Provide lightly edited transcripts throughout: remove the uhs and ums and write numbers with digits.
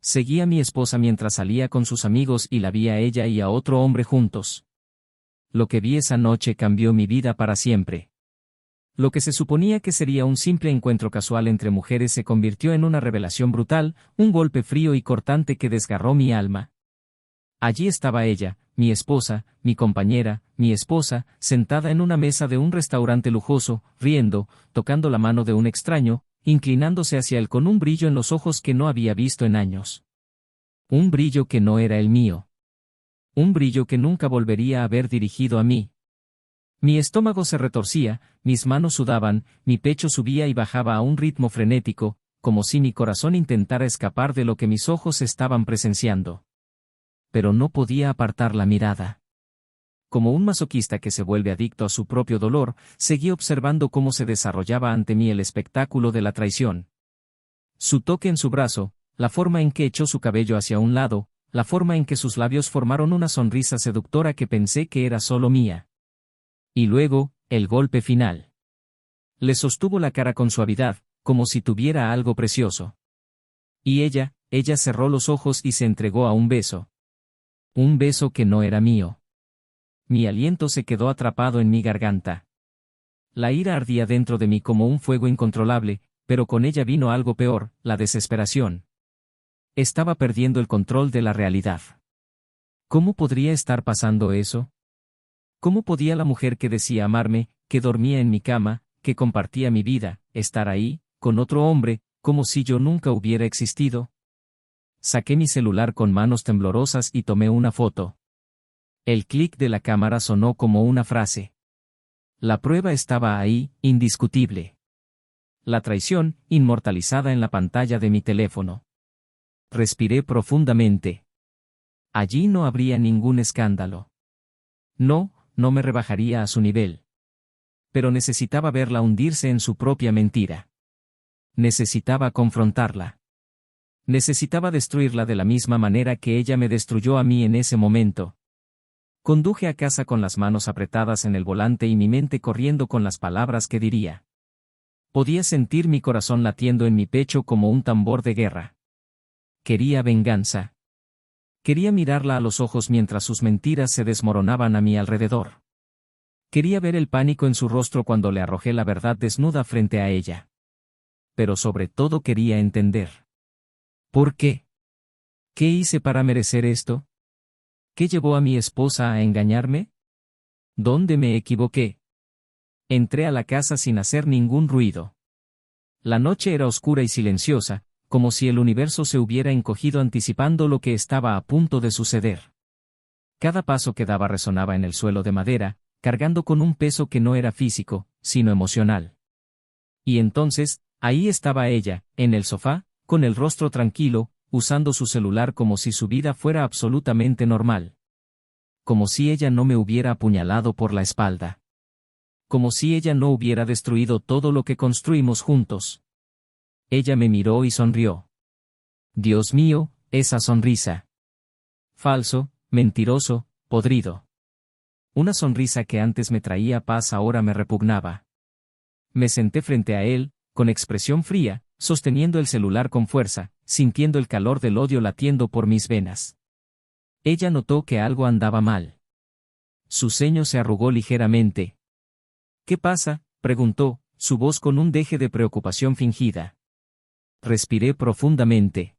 Seguí a mi esposa mientras salía con sus amigos y la vi a ella y a otro hombre juntos. Lo que vi esa noche cambió mi vida para siempre. Lo que se suponía que sería un simple encuentro casual entre mujeres se convirtió en una revelación brutal, un golpe frío y cortante que desgarró mi alma. Allí estaba ella, mi esposa, mi compañera, mi esposa, sentada en una mesa de un restaurante lujoso, riendo, tocando la mano de un extraño, inclinándose hacia él con un brillo en los ojos que no había visto en años. Un brillo que no era el mío. Un brillo que nunca volvería a haber dirigido a mí. Mi estómago se retorcía, mis manos sudaban, mi pecho subía y bajaba a un ritmo frenético, como si mi corazón intentara escapar de lo que mis ojos estaban presenciando. Pero no podía apartar la mirada. Como un masoquista que se vuelve adicto a su propio dolor, seguí observando cómo se desarrollaba ante mí el espectáculo de la traición. Su toque en su brazo, la forma en que echó su cabello hacia un lado, la forma en que sus labios formaron una sonrisa seductora que pensé que era solo mía. Y luego, el golpe final. Le sostuvo la cara con suavidad, como si tuviera algo precioso. Y ella cerró los ojos y se entregó a un beso. Un beso que no era mío. Mi aliento se quedó atrapado en mi garganta. La ira ardía dentro de mí como un fuego incontrolable, pero con ella vino algo peor, la desesperación. Estaba perdiendo el control de la realidad. ¿Cómo podría estar pasando eso? ¿Cómo podía la mujer que decía amarme, que dormía en mi cama, que compartía mi vida, estar ahí, con otro hombre, como si yo nunca hubiera existido? Saqué mi celular con manos temblorosas y tomé una foto. El clic de la cámara sonó como una frase. La prueba estaba ahí, indiscutible. La traición, inmortalizada en la pantalla de mi teléfono. Respiré profundamente. Allí no habría ningún escándalo. No me rebajaría a su nivel. Pero necesitaba verla hundirse en su propia mentira. Necesitaba confrontarla. Necesitaba destruirla de la misma manera que ella me destruyó a mí en ese momento. Conduje a casa con las manos apretadas en el volante y mi mente corriendo con las palabras que diría. Podía sentir mi corazón latiendo en mi pecho como un tambor de guerra. Quería venganza. Quería mirarla a los ojos mientras sus mentiras se desmoronaban a mi alrededor. Quería ver el pánico en su rostro cuando le arrojé la verdad desnuda frente a ella. Pero sobre todo quería entender. ¿Por qué? ¿Qué hice para merecer esto? ¿Qué llevó a mi esposa a engañarme? ¿Dónde me equivoqué? Entré a la casa sin hacer ningún ruido. La noche era oscura y silenciosa, como si el universo se hubiera encogido anticipando lo que estaba a punto de suceder. Cada paso que daba resonaba en el suelo de madera, cargando con un peso que no era físico, sino emocional. Y entonces, ahí estaba ella, en el sofá, con el rostro tranquilo, usando su celular como si su vida fuera absolutamente normal. Como si ella no me hubiera apuñalado por la espalda. Como si ella no hubiera destruido todo lo que construimos juntos. Ella me miró y sonrió. Dios mío, esa sonrisa. Falso, mentiroso, podrido. Una sonrisa que antes me traía paz ahora me repugnaba. Me senté frente a él, con expresión fría, sosteniendo el celular con fuerza, sintiendo el calor del odio latiendo por mis venas. Ella notó que algo andaba mal. Su ceño se arrugó ligeramente. ¿Qué pasa?, preguntó, su voz con un deje de preocupación fingida. Respiré profundamente.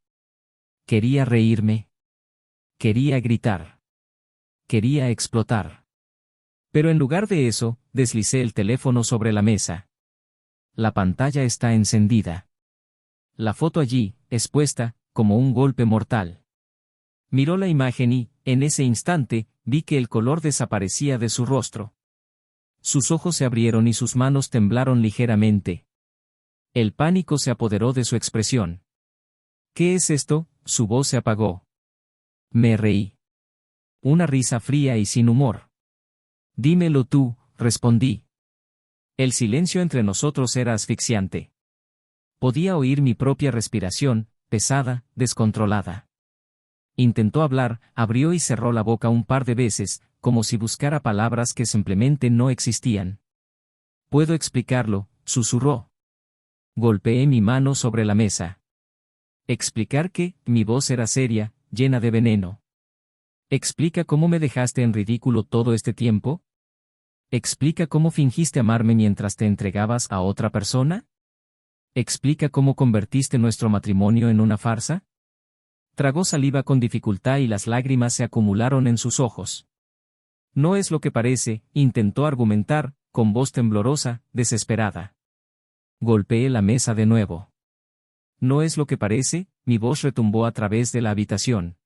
Quería reírme. Quería gritar. Quería explotar. Pero en lugar de eso, deslicé el teléfono sobre la mesa. La pantalla está encendida. La foto allí, expuesta, como un golpe mortal. Miró la imagen y, en ese instante, vi que el color desaparecía de su rostro. Sus ojos se abrieron y sus manos temblaron ligeramente. El pánico se apoderó de su expresión. ¿Qué es esto?, su voz se apagó. Me reí. Una risa fría y sin humor. Dímelo tú, respondí. El silencio entre nosotros era asfixiante. Podía oír mi propia respiración, pesada, descontrolada. Intentó hablar, abrió y cerró la boca un par de veces, como si buscara palabras que simplemente no existían. Puedo explicarlo, susurró. Golpeé mi mano sobre la mesa. Explicar que, mi voz era seria, llena de veneno. Explica cómo me dejaste en ridículo todo este tiempo. Explica cómo fingiste amarme mientras te entregabas a otra persona. Explica cómo convertiste nuestro matrimonio en una farsa. Tragó saliva con dificultad y las lágrimas se acumularon en sus ojos. No es lo que parece, intentó argumentar, con voz temblorosa, desesperada. Golpeé la mesa de nuevo. No es lo que parece, mi voz retumbó a través de la habitación.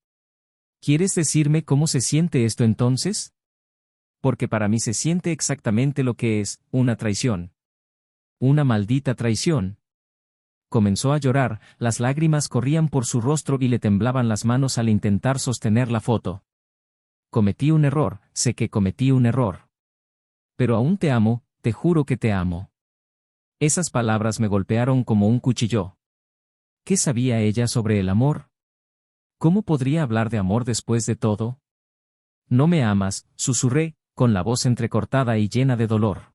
¿Quieres decirme cómo se siente esto entonces? Porque para mí se siente exactamente lo que es, una traición. Una maldita traición. Comenzó a llorar, las lágrimas corrían por su rostro y le temblaban las manos al intentar sostener la foto. Cometí un error, sé que cometí un error. Pero aún te amo, te juro que te amo. Esas palabras me golpearon como un cuchillo. ¿Qué sabía ella sobre el amor? ¿Cómo podría hablar de amor después de todo? No me amas, susurré, con la voz entrecortada y llena de dolor.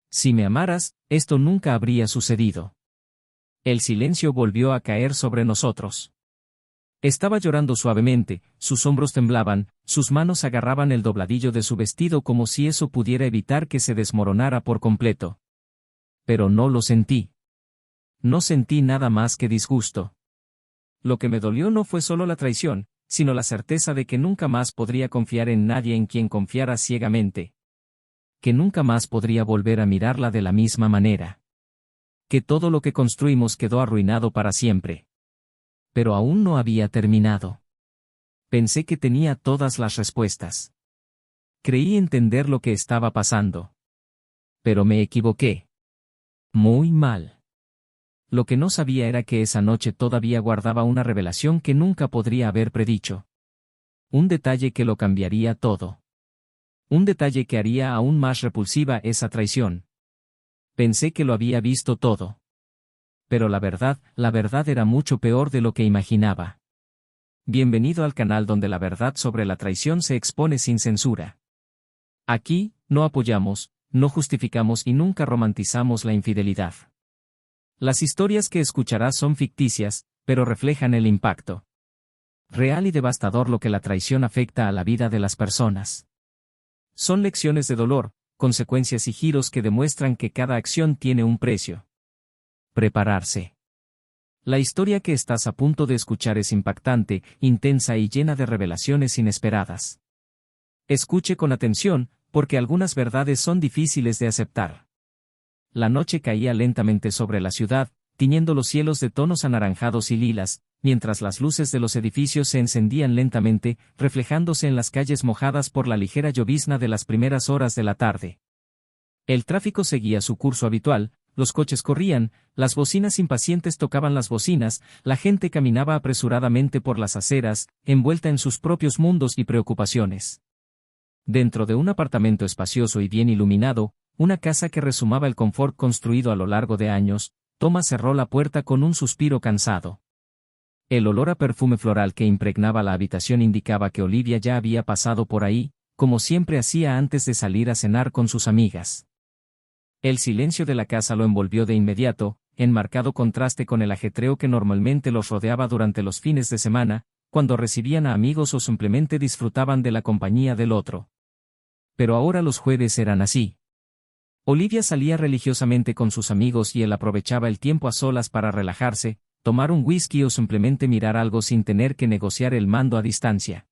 Si me amaras, esto nunca habría sucedido. El silencio volvió a caer sobre nosotros. Estaba llorando suavemente, sus hombros temblaban, sus manos agarraban el dobladillo de su vestido como si eso pudiera evitar que se desmoronara por completo. Pero no lo sentí. No sentí nada más que disgusto. Lo que me dolió no fue solo la traición, sino la certeza de que nunca más podría confiar en nadie en quien confiara ciegamente. Que nunca más podría volver a mirarla de la misma manera. Que todo lo que construimos quedó arruinado para siempre. Pero aún no había terminado. Pensé que tenía todas las respuestas. Creí entender lo que estaba pasando. Pero me equivoqué. Muy mal. Lo que no sabía era que esa noche todavía guardaba una revelación que nunca podría haber predicho. Un detalle que lo cambiaría todo. Un detalle que haría aún más repulsiva esa traición. Pensé que lo había visto todo. Pero la verdad era mucho peor de lo que imaginaba. Bienvenido al canal donde la verdad sobre la traición se expone sin censura. Aquí, no apoyamos, no justificamos y nunca romantizamos la infidelidad. Las historias que escucharás son ficticias, pero reflejan el impacto real y devastador lo que la traición afecta a la vida de las personas. Son lecciones de dolor, consecuencias y giros que demuestran que cada acción tiene un precio. Prepararse. La historia que estás a punto de escuchar es impactante, intensa y llena de revelaciones inesperadas. Escuche con atención, porque algunas verdades son difíciles de aceptar. La noche caía lentamente sobre la ciudad, tiñendo los cielos de tonos anaranjados y lilas, mientras las luces de los edificios se encendían lentamente, reflejándose en las calles mojadas por la ligera llovizna de las primeras horas de la tarde. El tráfico seguía su curso habitual, los coches corrían, las bocinas impacientes tocaban las bocinas, la gente caminaba apresuradamente por las aceras, envuelta en sus propios mundos y preocupaciones. Dentro de un apartamento espacioso y bien iluminado, una casa que resumaba el confort construido a lo largo de años, Thomas cerró la puerta con un suspiro cansado. El olor a perfume floral que impregnaba la habitación indicaba que Olivia ya había pasado por ahí, como siempre hacía antes de salir a cenar con sus amigas. El silencio de la casa lo envolvió de inmediato, en marcado contraste con el ajetreo que normalmente los rodeaba durante los fines de semana, cuando recibían a amigos o simplemente disfrutaban de la compañía del otro. Pero ahora los jueves eran así. Olivia salía religiosamente con sus amigos y él aprovechaba el tiempo a solas para relajarse, tomar un whisky o simplemente mirar algo sin tener que negociar el mando a distancia.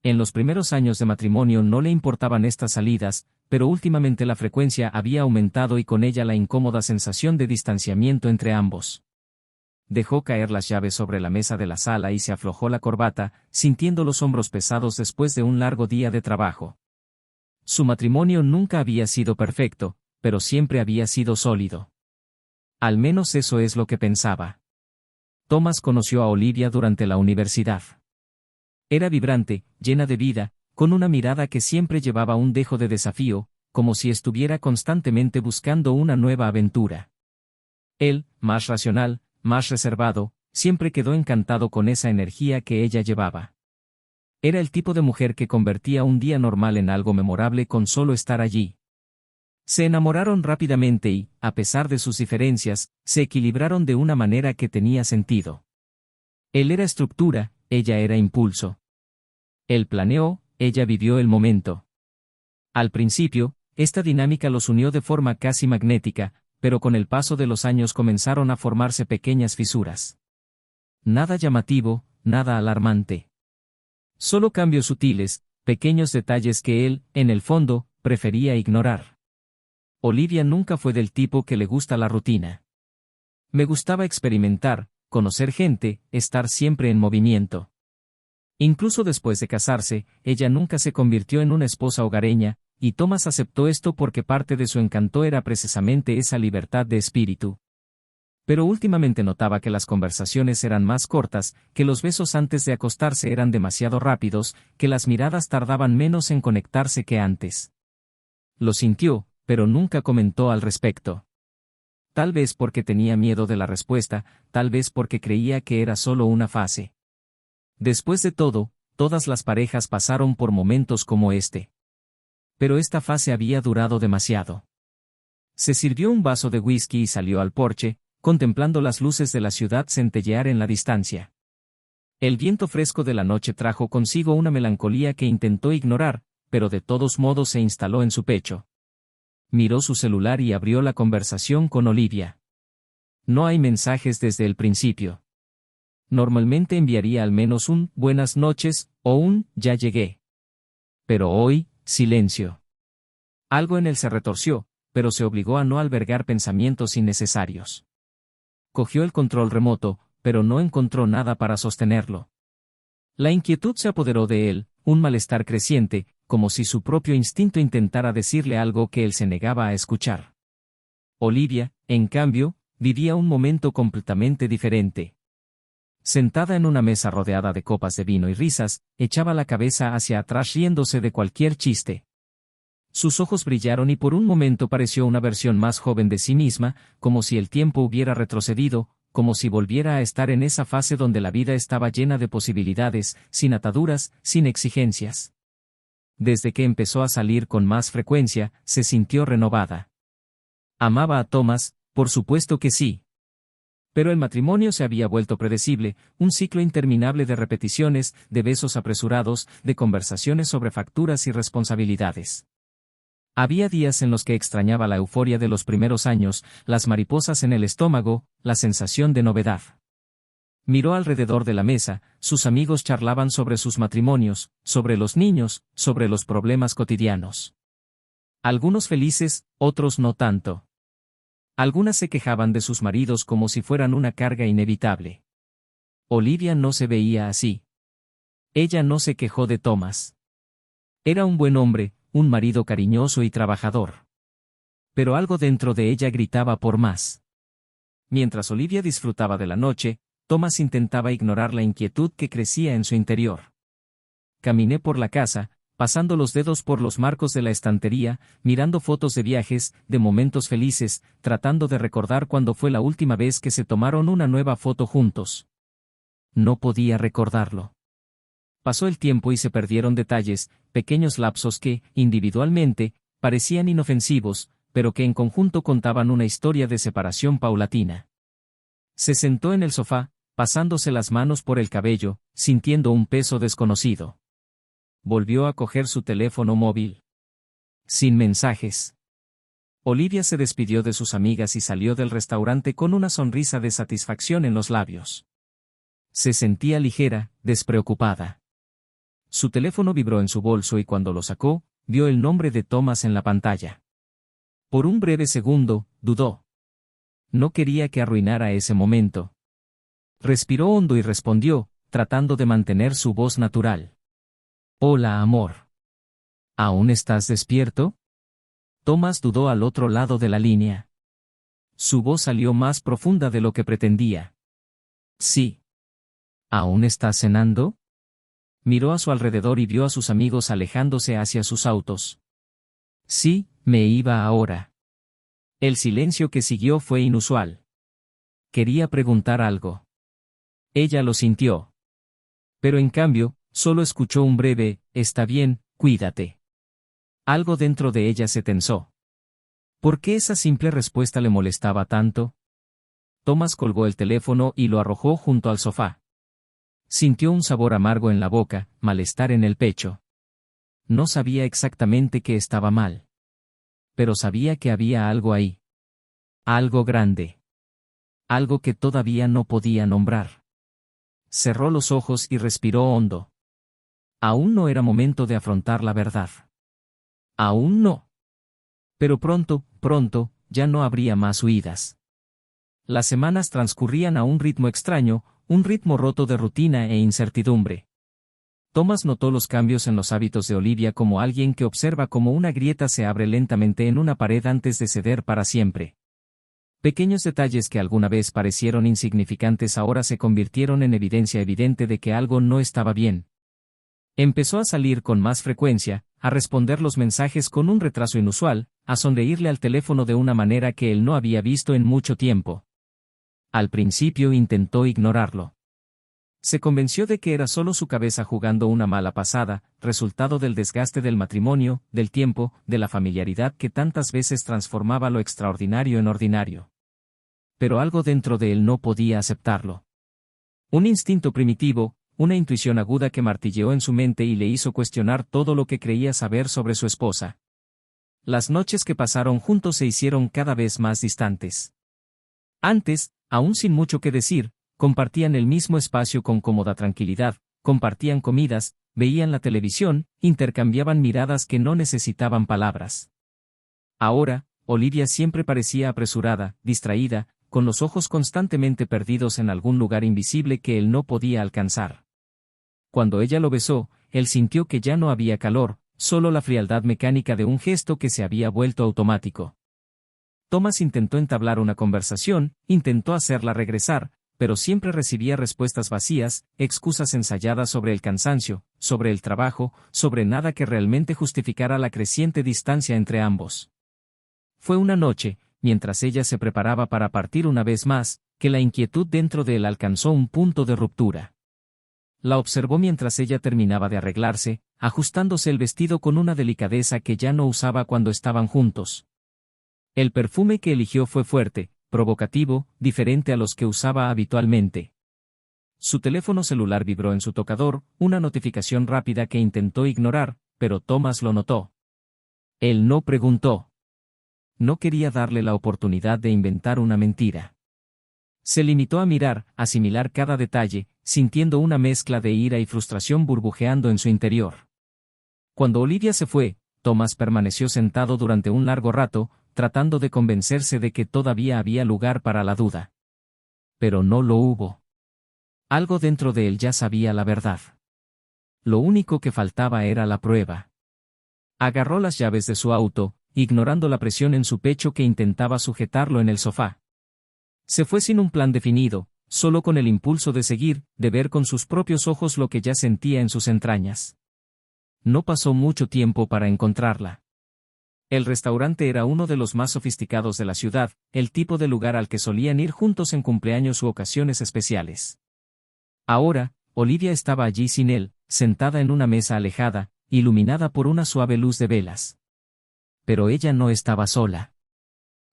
En los primeros años de matrimonio no le importaban estas salidas, pero últimamente la frecuencia había aumentado y con ella la incómoda sensación de distanciamiento entre ambos. Dejó caer las llaves sobre la mesa de la sala y se aflojó la corbata, sintiendo los hombros pesados después de un largo día de trabajo. Su matrimonio nunca había sido perfecto, pero siempre había sido sólido. Al menos eso es lo que pensaba. Thomas conoció a Olivia durante la universidad. Era vibrante, llena de vida, con una mirada que siempre llevaba un dejo de desafío, como si estuviera constantemente buscando una nueva aventura. Él, más racional, más reservado, siempre quedó encantado con esa energía que ella llevaba. Era el tipo de mujer que convertía un día normal en algo memorable con solo estar allí. Se enamoraron rápidamente y, a pesar de sus diferencias, se equilibraron de una manera que tenía sentido. Él era estructura, ella era impulso. Él planeó, ella vivió el momento. Al principio, esta dinámica los unió de forma casi magnética, pero con el paso de los años comenzaron a formarse pequeñas fisuras. Nada llamativo, nada alarmante. Solo cambios sutiles, pequeños detalles que él, en el fondo, prefería ignorar. Olivia nunca fue del tipo que le gusta la rutina. Me gustaba experimentar, conocer gente, estar siempre en movimiento. Incluso después de casarse, ella nunca se convirtió en una esposa hogareña, y Thomas aceptó esto porque parte de su encanto era precisamente esa libertad de espíritu. Pero últimamente notaba que las conversaciones eran más cortas, que los besos antes de acostarse eran demasiado rápidos, que las miradas tardaban menos en conectarse que antes. Lo sintió, pero nunca comentó al respecto. Tal vez porque tenía miedo de la respuesta, tal vez porque creía que era solo una fase. Después de todo, todas las parejas pasaron por momentos como este. Pero esta fase había durado demasiado. Se sirvió un vaso de whisky y salió al porche, contemplando las luces de la ciudad centellear en la distancia. El viento fresco de la noche trajo consigo una melancolía que intentó ignorar, pero de todos modos se instaló en su pecho. Miró su celular y abrió la conversación con Olivia. No hay mensajes desde el principio. Normalmente enviaría al menos un «buenas noches» o un «ya llegué». Pero hoy, silencio. Algo en él se retorció, pero se obligó a no albergar pensamientos innecesarios. Cogió el control remoto, pero no encontró nada para sostenerlo. La inquietud se apoderó de él, un malestar creciente, como si su propio instinto intentara decirle algo que él se negaba a escuchar. Olivia, en cambio, vivía un momento completamente diferente. Sentada en una mesa rodeada de copas de vino y risas, echaba la cabeza hacia atrás riéndose de cualquier chiste. Sus ojos brillaron y por un momento pareció una versión más joven de sí misma, como si el tiempo hubiera retrocedido, como si volviera a estar en esa fase donde la vida estaba llena de posibilidades, sin ataduras, sin exigencias. Desde que empezó a salir con más frecuencia, se sintió renovada. ¿Amaba a Thomas? Por supuesto que sí. Pero el matrimonio se había vuelto predecible, un ciclo interminable de repeticiones, de besos apresurados, de conversaciones sobre facturas y responsabilidades. Había días en los que extrañaba la euforia de los primeros años, las mariposas en el estómago, la sensación de novedad. Miró alrededor de la mesa, sus amigos charlaban sobre sus matrimonios, sobre los niños, sobre los problemas cotidianos. Algunos felices, otros no tanto. Algunas se quejaban de sus maridos como si fueran una carga inevitable. Olivia no se veía así. Ella no se quejó de Thomas. Era un buen hombre, un marido cariñoso y trabajador. Pero algo dentro de ella gritaba por más. Mientras Olivia disfrutaba de la noche, Thomas intentaba ignorar la inquietud que crecía en su interior. Caminé por la casa, pasando los dedos por los marcos de la estantería, mirando fotos de viajes, de momentos felices, tratando de recordar cuándo fue la última vez que se tomaron una nueva foto juntos. No podía recordarlo. Pasó el tiempo y se perdieron detalles, pequeños lapsos que, individualmente, parecían inofensivos, pero que en conjunto contaban una historia de separación paulatina. Se sentó en el sofá, pasándose las manos por el cabello, sintiendo un peso desconocido. Volvió a coger su teléfono móvil. Sin mensajes. Olivia se despidió de sus amigas y salió del restaurante con una sonrisa de satisfacción en los labios. Se sentía ligera, despreocupada. Su teléfono vibró en su bolso y cuando lo sacó, vio el nombre de Thomas en la pantalla. Por un breve segundo, dudó. No quería que arruinara ese momento. Respiró hondo y respondió, tratando de mantener su voz natural. Hola, amor. ¿Aún estás despierto? Thomas dudó al otro lado de la línea. Su voz salió más profunda de lo que pretendía. Sí. ¿Aún estás cenando? Miró a su alrededor y vio a sus amigos alejándose hacia sus autos. Sí, me iba ahora. El silencio que siguió fue inusual. Quería preguntar algo. Ella lo sintió. Pero en cambio, solo escuchó un breve, está bien, cuídate. Algo dentro de ella se tensó. ¿Por qué esa simple respuesta le molestaba tanto? Thomas colgó el teléfono y lo arrojó junto al sofá. Sintió un sabor amargo en la boca, malestar en el pecho. No sabía exactamente qué estaba mal. Pero sabía que había algo ahí. Algo grande. Algo que todavía no podía nombrar. Cerró los ojos y respiró hondo. Aún no era momento de afrontar la verdad. Aún no. Pero pronto, ya no habría más huidas. Las semanas transcurrían a un ritmo extraño, un ritmo roto de rutina e incertidumbre. Thomas notó los cambios en los hábitos de Olivia como alguien que observa cómo una grieta se abre lentamente en una pared antes de ceder para siempre. Pequeños detalles que alguna vez parecieron insignificantes ahora se convirtieron en evidencia evidente de que algo no estaba bien. Empezó a salir con más frecuencia, a responder los mensajes con un retraso inusual, a sonreírle al teléfono de una manera que él no había visto en mucho tiempo. Al principio intentó ignorarlo. Se convenció de que era solo su cabeza jugando una mala pasada, resultado del desgaste del matrimonio, del tiempo, de la familiaridad que tantas veces transformaba lo extraordinario en ordinario. Pero algo dentro de él no podía aceptarlo. Un instinto primitivo, una intuición aguda que martilleó en su mente y le hizo cuestionar todo lo que creía saber sobre su esposa. Las noches que pasaron juntos se hicieron cada vez más distantes. Antes, aún sin mucho que decir, compartían el mismo espacio con cómoda tranquilidad, compartían comidas, veían la televisión, intercambiaban miradas que no necesitaban palabras. Ahora, Olivia siempre parecía apresurada, distraída, con los ojos constantemente perdidos en algún lugar invisible que él no podía alcanzar. Cuando ella lo besó, él sintió que ya no había calor, solo la frialdad mecánica de un gesto que se había vuelto automático. Thomas intentó entablar una conversación, intentó hacerla regresar, pero siempre recibía respuestas vacías, excusas ensayadas sobre el cansancio, sobre el trabajo, sobre nada que realmente justificara la creciente distancia entre ambos. Fue una noche, mientras ella se preparaba para partir una vez más, que la inquietud dentro de él alcanzó un punto de ruptura. La observó mientras ella terminaba de arreglarse, ajustándose el vestido con una delicadeza que ya no usaba cuando estaban juntos. El perfume que eligió fue fuerte, provocativo, diferente a los que usaba habitualmente. Su teléfono celular vibró en su tocador, una notificación rápida que intentó ignorar, pero Thomas lo notó. Él no preguntó. No quería darle la oportunidad de inventar una mentira. Se limitó a mirar, a asimilar cada detalle, sintiendo una mezcla de ira y frustración burbujeando en su interior. Cuando Olivia se fue, Thomas permaneció sentado durante un largo rato, tratando de convencerse de que todavía había lugar para la duda. Pero no lo hubo. Algo dentro de él ya sabía la verdad. Lo único que faltaba era la prueba. Agarró las llaves de su auto, ignorando la presión en su pecho que intentaba sujetarlo en el sofá. Se fue sin un plan definido, solo con el impulso de seguir, de ver con sus propios ojos lo que ya sentía en sus entrañas. No pasó mucho tiempo para encontrarla. El restaurante era uno de los más sofisticados de la ciudad, el tipo de lugar al que solían ir juntos en cumpleaños u ocasiones especiales. Ahora, Olivia estaba allí sin él, sentada en una mesa alejada, iluminada por una suave luz de velas. Pero ella no estaba sola.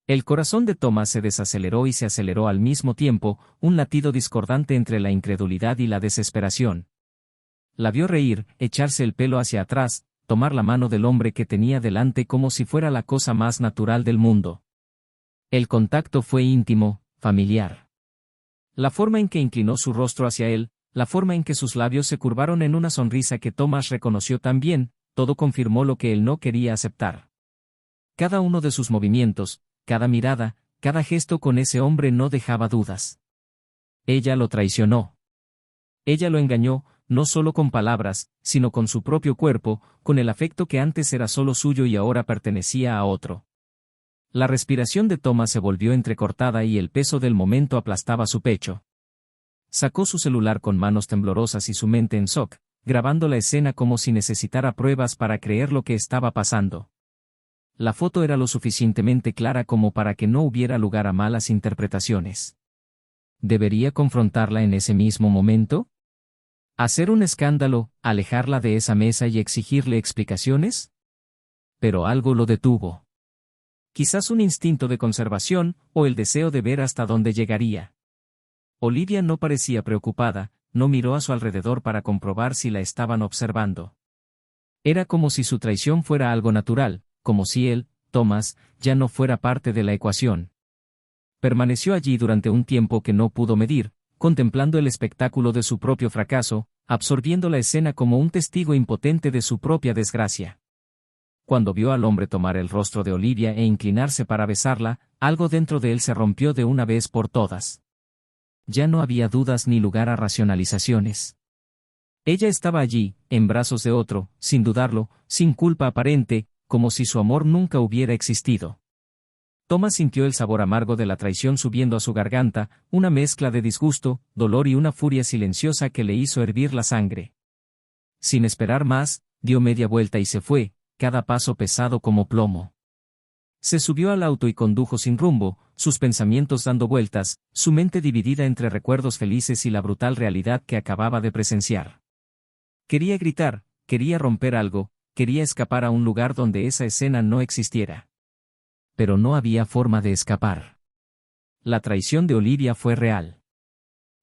El corazón de Thomas se desaceleró y se aceleró al mismo tiempo, un latido discordante entre la incredulidad y la desesperación. La vio reír, echarse el pelo hacia atrás, tomar la mano del hombre que tenía delante como si fuera la cosa más natural del mundo. El contacto fue íntimo, familiar. La forma en que inclinó su rostro hacia él, la forma en que sus labios se curvaron en una sonrisa que Thomas reconoció tan bien, todo confirmó lo que él no quería aceptar. Cada uno de sus movimientos, cada mirada, cada gesto con ese hombre no dejaba dudas. Ella lo traicionó. Ella lo engañó, no solo con palabras, sino con su propio cuerpo, con el afecto que antes era solo suyo y ahora pertenecía a otro. La respiración de Thomas se volvió entrecortada y el peso del momento aplastaba su pecho. Sacó su celular con manos temblorosas y su mente en shock, grabando la escena como si necesitara pruebas para creer lo que estaba pasando. La foto era lo suficientemente clara como para que no hubiera lugar a malas interpretaciones. ¿Debería confrontarla en ese mismo momento? ¿Hacer un escándalo, alejarla de esa mesa y exigirle explicaciones? Pero algo lo detuvo. Quizás un instinto de conservación, o el deseo de ver hasta dónde llegaría. Olivia no parecía preocupada, no miró a su alrededor para comprobar si la estaban observando. Era como si su traición fuera algo natural, como si él, Thomas, ya no fuera parte de la ecuación. Permaneció allí durante un tiempo que no pudo medir, contemplando el espectáculo de su propio fracaso, absorbiendo la escena como un testigo impotente de su propia desgracia. Cuando vio al hombre tomar el rostro de Olivia e inclinarse para besarla, algo dentro de él se rompió de una vez por todas. Ya no había dudas ni lugar a racionalizaciones. Ella estaba allí, en brazos de otro, sin dudarlo, sin culpa aparente, como si su amor nunca hubiera existido. Thomas sintió el sabor amargo de la traición subiendo a su garganta, una mezcla de disgusto, dolor y una furia silenciosa que le hizo hervir la sangre. Sin esperar más, dio media vuelta y se fue, cada paso pesado como plomo. Se subió al auto y condujo sin rumbo, sus pensamientos dando vueltas, su mente dividida entre recuerdos felices y la brutal realidad que acababa de presenciar. Quería gritar, quería romper algo, quería escapar a un lugar donde esa escena no existiera. Pero no había forma de escapar. La traición de Olivia fue real.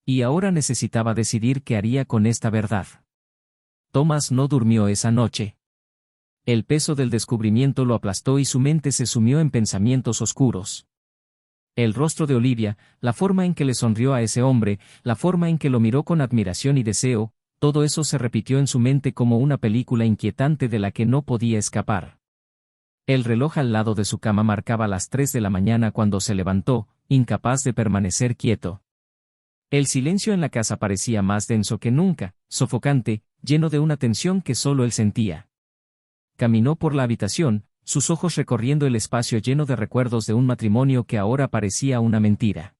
Y ahora necesitaba decidir qué haría con esta verdad. Thomas no durmió esa noche. El peso del descubrimiento lo aplastó y su mente se sumió en pensamientos oscuros. El rostro de Olivia, la forma en que le sonrió a ese hombre, la forma en que lo miró con admiración y deseo, todo eso se repitió en su mente como una película inquietante de la que no podía escapar. El reloj al lado de su cama marcaba las 3 de la mañana cuando se levantó, incapaz de permanecer quieto. El silencio en la casa parecía más denso que nunca, sofocante, lleno de una tensión que solo él sentía. Caminó por la habitación, sus ojos recorriendo el espacio lleno de recuerdos de un matrimonio que ahora parecía una mentira.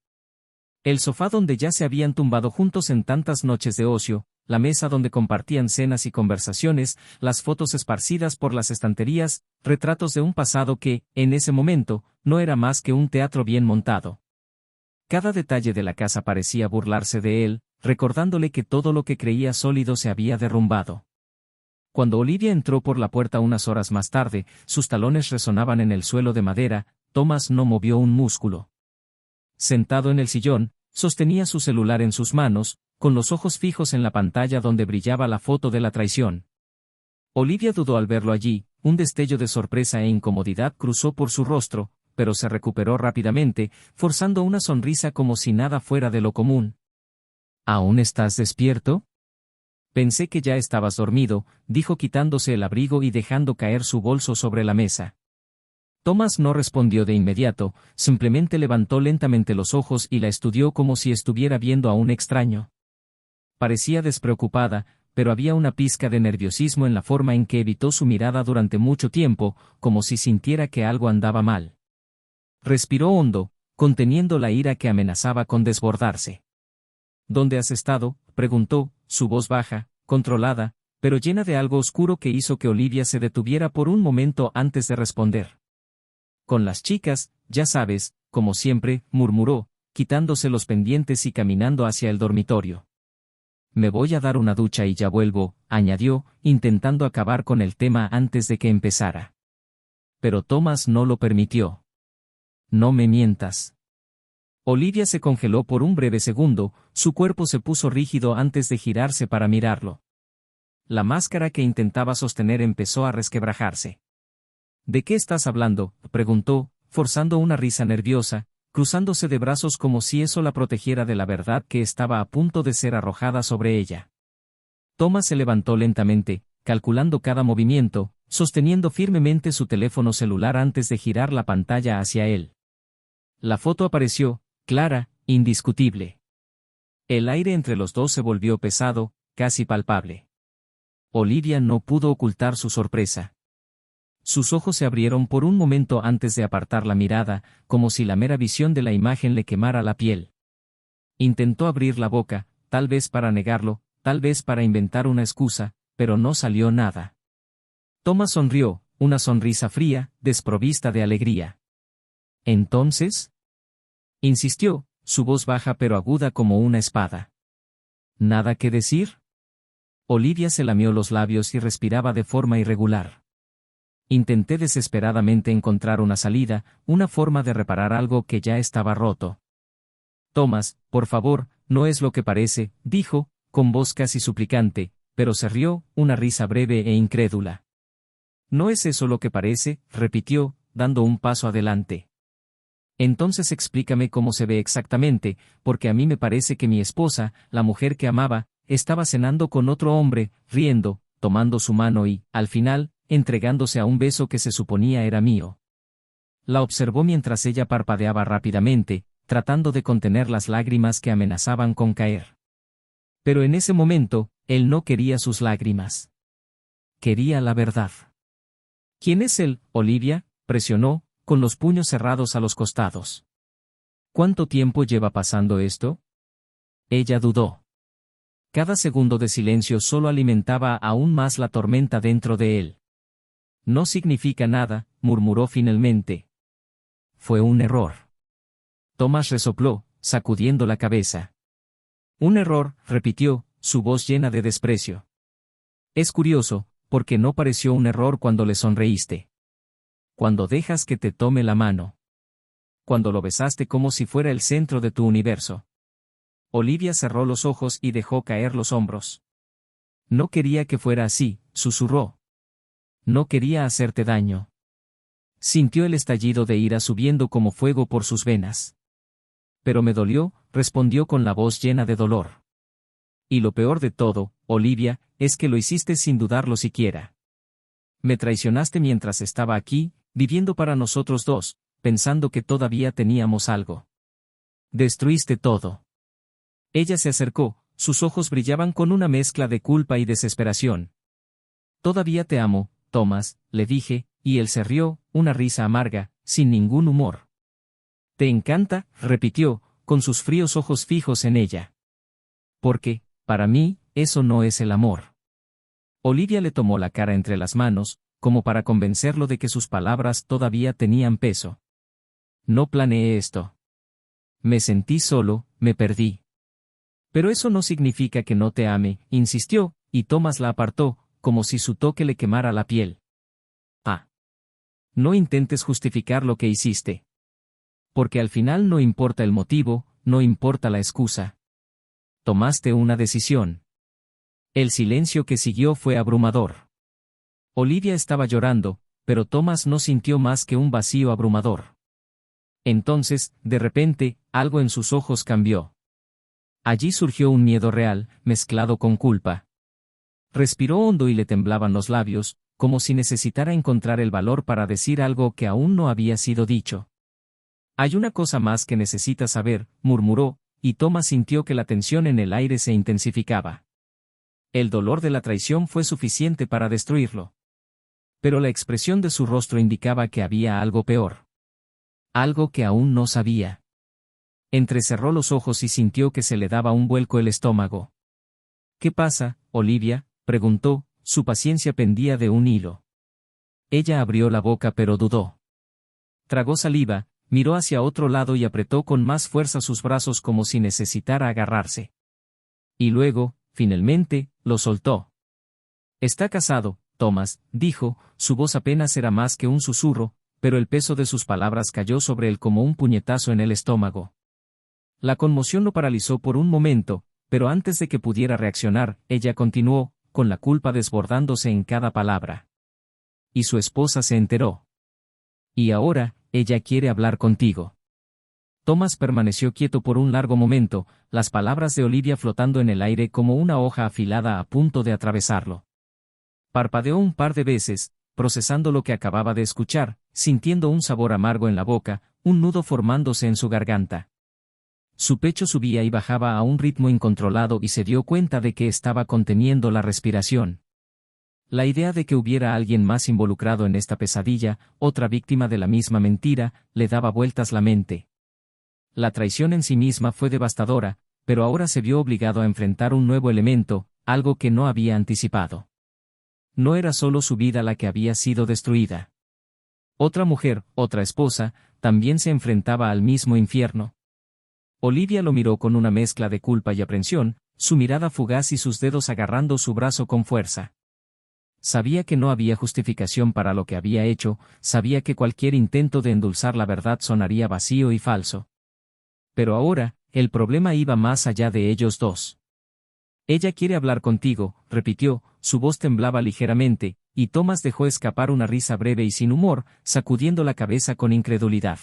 El sofá donde ya se habían tumbado juntos en tantas noches de ocio, la mesa donde compartían cenas y conversaciones, las fotos esparcidas por las estanterías, retratos de un pasado que, en ese momento, no era más que un teatro bien montado. Cada detalle de la casa parecía burlarse de él, recordándole que todo lo que creía sólido se había derrumbado. Cuando Olivia entró por la puerta unas horas más tarde, sus talones resonaban en el suelo de madera, Thomas no movió un músculo. Sentado en el sillón, sostenía su celular en sus manos, con los ojos fijos en la pantalla donde brillaba la foto de la traición. Olivia dudó al verlo allí, un destello de sorpresa e incomodidad cruzó por su rostro, pero se recuperó rápidamente, forzando una sonrisa como si nada fuera de lo común. ¿Aún estás despierto? Pensé que ya estabas dormido, dijo quitándose el abrigo y dejando caer su bolso sobre la mesa. Thomas no respondió de inmediato, simplemente levantó lentamente los ojos y la estudió como si estuviera viendo a un extraño. Parecía despreocupada, pero había una pizca de nerviosismo en la forma en que evitó su mirada durante mucho tiempo, como si sintiera que algo andaba mal. Respiró hondo, conteniendo la ira que amenazaba con desbordarse. ¿Dónde has estado?, preguntó, su voz baja, controlada, pero llena de algo oscuro que hizo que Olivia se detuviera por un momento antes de responder. Con las chicas, ya sabes, como siempre, murmuró, quitándose los pendientes y caminando hacia el dormitorio. Me voy a dar una ducha y ya vuelvo, añadió, intentando acabar con el tema antes de que empezara. Pero Thomas no lo permitió. No me mientas. Olivia se congeló por un breve segundo, su cuerpo se puso rígido antes de girarse para mirarlo. La máscara que intentaba sostener empezó a resquebrajarse. ¿De qué estás hablando?, preguntó, forzando una risa nerviosa, cruzándose de brazos como si eso la protegiera de la verdad que estaba a punto de ser arrojada sobre ella. Thomas se levantó lentamente, calculando cada movimiento, sosteniendo firmemente su teléfono celular antes de girar la pantalla hacia él. La foto apareció, clara, indiscutible. El aire entre los dos se volvió pesado, casi palpable. Olivia no pudo ocultar su sorpresa. Sus ojos se abrieron por un momento antes de apartar la mirada, como si la mera visión de la imagen le quemara la piel. Intentó abrir la boca, tal vez para negarlo, tal vez para inventar una excusa, pero no salió nada. Thomas sonrió, una sonrisa fría, desprovista de alegría. ¿Entonces? Insistió, su voz baja pero aguda como una espada. ¿Nada que decir? Olivia se lamió los labios y respiraba de forma irregular. Intenté desesperadamente encontrar una salida, una forma de reparar algo que ya estaba roto. Thomas, por favor, no es lo que parece, dijo, con voz casi suplicante, pero se rió, una risa breve e incrédula. «¿No es eso lo que parece?», repitió, dando un paso adelante. «Entonces explícame cómo se ve exactamente, porque a mí me parece que mi esposa, la mujer que amaba, estaba cenando con otro hombre, riendo, tomando su mano y, al final, entregándose a un beso que se suponía era mío». La observó mientras ella parpadeaba rápidamente, tratando de contener las lágrimas que amenazaban con caer. Pero en ese momento, él no quería sus lágrimas. Quería la verdad. «¿Quién es él, Olivia?», presionó, con los puños cerrados a los costados. «¿Cuánto tiempo lleva pasando esto?». Ella dudó. Cada segundo de silencio solo alimentaba aún más la tormenta dentro de él. «No significa nada», murmuró finalmente. «Fue un error». Thomas resopló, sacudiendo la cabeza. «Un error», repitió, su voz llena de desprecio. «Es curioso, porque no pareció un error cuando le sonreíste. Cuando dejas que te tome la mano. Cuando lo besaste como si fuera el centro de tu universo». Olivia cerró los ojos y dejó caer los hombros. «No quería que fuera así», susurró. «No quería hacerte daño». Sintió el estallido de ira subiendo como fuego por sus venas. «Pero me dolió», respondió con la voz llena de dolor. «Y lo peor de todo, Olivia, es que lo hiciste sin dudarlo siquiera. Me traicionaste mientras estaba aquí, viviendo para nosotros dos, pensando que todavía teníamos algo. Destruiste todo». Ella se acercó, sus ojos brillaban con una mezcla de culpa y desesperación. «Todavía te amo, Thomas», le dije, y él se rió, una risa amarga, sin ningún humor. «¿Te encanta?», repitió, con sus fríos ojos fijos en ella. «Porque, para mí, eso no es el amor». Olivia le tomó la cara entre las manos, como para convencerlo de que sus palabras todavía tenían peso. «No planeé esto. Me sentí solo, me perdí». «Pero eso no significa que no te ame», insistió, y Thomas la apartó, como si su toque le quemara la piel. «Ah. No intentes justificar lo que hiciste. Porque al final no importa el motivo, no importa la excusa. Tomaste una decisión». El silencio que siguió fue abrumador. Olivia estaba llorando, pero Thomas no sintió más que un vacío abrumador. Entonces, de repente, algo en sus ojos cambió. Allí surgió un miedo real, mezclado con culpa. Respiró hondo y le temblaban los labios, como si necesitara encontrar el valor para decir algo que aún no había sido dicho. «Hay una cosa más que necesitas saber», murmuró, y Thomas sintió que la tensión en el aire se intensificaba. El dolor de la traición fue suficiente para destruirlo. Pero la expresión de su rostro indicaba que había algo peor. Algo que aún no sabía. Entrecerró los ojos y sintió que se le daba un vuelco el estómago. «¿Qué pasa, Olivia?», preguntó, su paciencia pendía de un hilo. Ella abrió la boca pero dudó. Tragó saliva, miró hacia otro lado y apretó con más fuerza sus brazos como si necesitara agarrarse. Y luego, finalmente, lo soltó. «Está casado, Thomas», dijo, su voz apenas era más que un susurro, pero el peso de sus palabras cayó sobre él como un puñetazo en el estómago. La conmoción lo paralizó por un momento, pero antes de que pudiera reaccionar, ella continuó, con la culpa desbordándose en cada palabra. «Y su esposa se enteró. Y ahora, ella quiere hablar contigo». Thomas permaneció quieto por un largo momento, las palabras de Olivia flotando en el aire como una hoja afilada a punto de atravesarlo. Parpadeó un par de veces, procesando lo que acababa de escuchar, sintiendo un sabor amargo en la boca, un nudo formándose en su garganta. Su pecho subía y bajaba a un ritmo incontrolado y se dio cuenta de que estaba conteniendo la respiración. La idea de que hubiera alguien más involucrado en esta pesadilla, otra víctima de la misma mentira, le daba vueltas la mente. La traición en sí misma fue devastadora, pero ahora se vio obligado a enfrentar un nuevo elemento, algo que no había anticipado. No era solo su vida la que había sido destruida. Otra mujer, otra esposa, también se enfrentaba al mismo infierno. Olivia lo miró con una mezcla de culpa y aprensión, su mirada fugaz y sus dedos agarrando su brazo con fuerza. Sabía que no había justificación para lo que había hecho, sabía que cualquier intento de endulzar la verdad sonaría vacío y falso. Pero ahora, el problema iba más allá de ellos dos. Ella quiere hablar contigo, repitió, su voz temblaba ligeramente, y Thomas dejó escapar una risa breve y sin humor, sacudiendo la cabeza con incredulidad.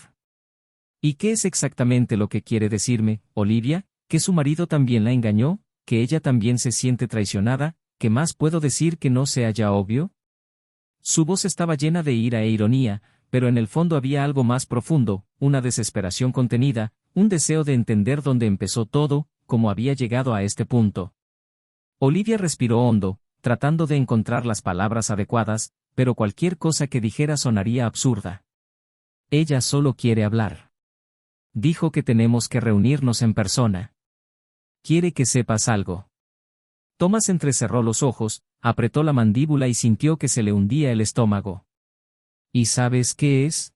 ¿Y qué es exactamente lo que quiere decirme, Olivia? ¿Que su marido también la engañó? ¿Que ella también se siente traicionada? ¿Qué más puedo decir que no sea ya obvio? Su voz estaba llena de ira e ironía, pero en el fondo había algo más profundo, una desesperación contenida, un deseo de entender dónde empezó todo, cómo había llegado a este punto. Olivia respiró hondo, tratando de encontrar las palabras adecuadas, pero cualquier cosa que dijera sonaría absurda. Ella solo quiere hablar. Dijo que tenemos que reunirnos en persona. Quiere que sepas algo. Thomas entrecerró los ojos, apretó la mandíbula y sintió que se le hundía el estómago. ¿Y sabes qué es?